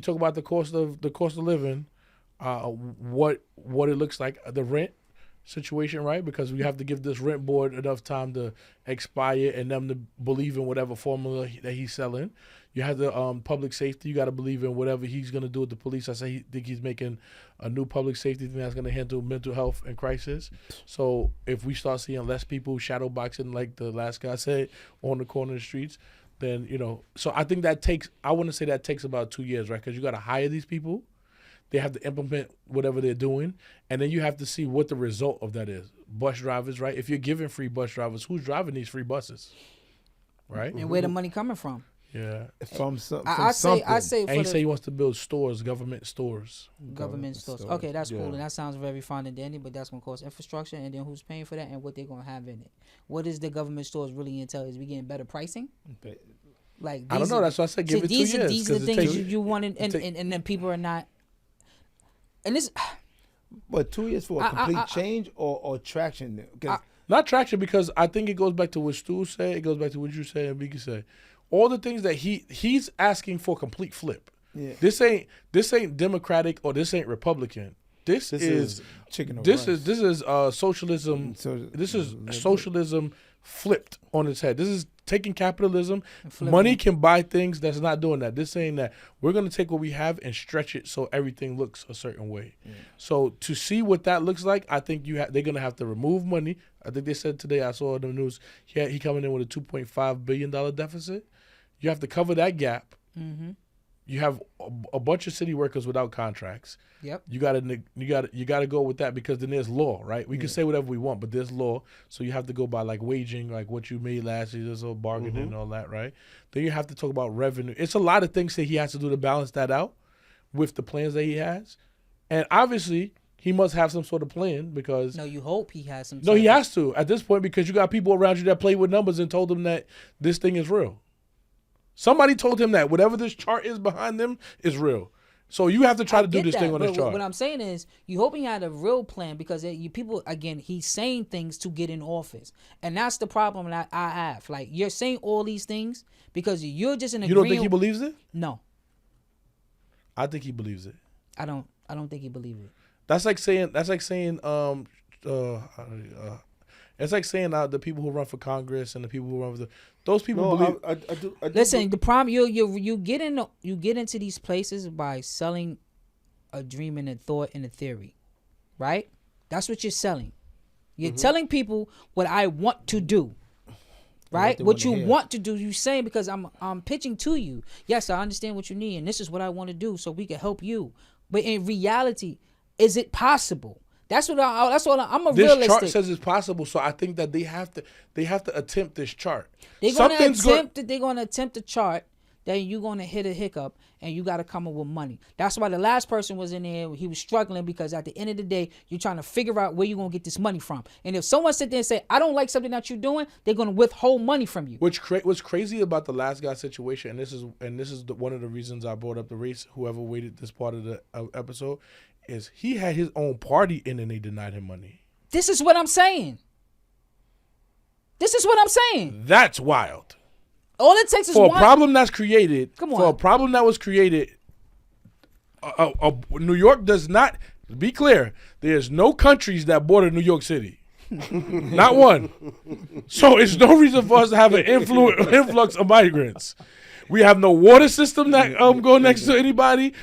talk about the cost of living, what it looks like, the rent situation, right? Because we have to give this rent board enough time to expire and them to believe in whatever formula that he's selling. You have the public safety. You got to believe in whatever he's going to do with the police. I think he's making a new public safety thing that's going to handle mental health and crisis. So if we start seeing less people shadow boxing, like the last guy said, on the corner of the streets, then, so I think I want to say that takes about 2 years, right? Because you got to hire these people. They have to implement whatever they're doing, and then you have to see what the result of that is. Bus drivers, right? If you're giving free bus drivers, who's driving these free buses, right? And where the money coming from? Yeah, from I something. say, and he said he wants to build stores, government stores. Government stores. Okay, that's cool, and that sounds very fine and dandy, but that's gonna cost infrastructure, and then who's paying for that, and what they're gonna have in it. What is the government stores really entail? Is we getting better pricing? Like I don't know. That's why I said give it 2 years. These are the things you want, and then people are not. And this, but 2 years for a complete change or traction? Not traction, because I think it goes back to what Stu said. It goes back to what you said and Vicky said. All the things that he's asking for a complete flip. Yeah. This ain't Democratic or this ain't Republican. This is chicken. This is socialism. This is socialism flipped on its head. This is taking capitalism. Money can buy things that's not doing that. This saying that we're going to take what we have and stretch it so everything looks a certain way. Yeah. So to see what that looks like, I think they're going to have to remove money. I think they said today, I saw in the news, he coming in with a $2.5 billion deficit. You have to cover that gap. Mm-hmm. You have a bunch of city workers without contracts. Yep. You gotta go with that, because then there's law, right? We can say whatever we want, but there's law. So you have to go by like waging, like what you made last year, there's all bargaining and all that, right? Then you have to talk about revenue. It's a lot of things that he has to do to balance that out with the plans that he has. And obviously he must have some sort of plan, because... No, you hope he has some. No, he has to at this point, because you got people around you that play with numbers and told them that this thing is real. Somebody told him that whatever this chart is behind them is real. So you have to try to do this thing on this chart. What I'm saying is, you hope he had a real plan, because people, again, he's saying things to get in office. And that's the problem that I have. Like, you're saying all these things because you're just in agreement. You don't think he believes it? No. I think he believes it. I don't think he believes it. It's like saying the people who run for Congress and the people who run for those people believe. I do. Listen, the problem you get into these places by selling a dream and a thought and a theory, right? That's what you're selling. You're telling people what I want to do, right? What you want to do, you're saying, because I'm pitching to you. Yes, I understand what you need, and this is what I want to do, so we can help you. But in reality, is it possible? That's what I'm a realist. This chart says it's possible, so I think that they have to attempt this chart. They're going to attempt the chart, then you're going to hit a hiccup, and you got to come up with money. That's why the last person was in there. He was struggling, because at the end of the day, you're trying to figure out where you're going to get this money from. And if someone sit there and say, I don't like something that you're doing, they're going to withhold money from you. What's crazy about the last guy situation, and this is one of the reasons I brought up the race, whoever waited this part of the episode, is he had his own party in and they denied him money. This is what I'm saying. That's wild. All it takes is for a problem that's created. Come on. For a problem that was created, New York does not. Be clear. There's no countries that border New York City. Not one. So it's no reason for us to have an influx of migrants. We have no water system that go next to anybody.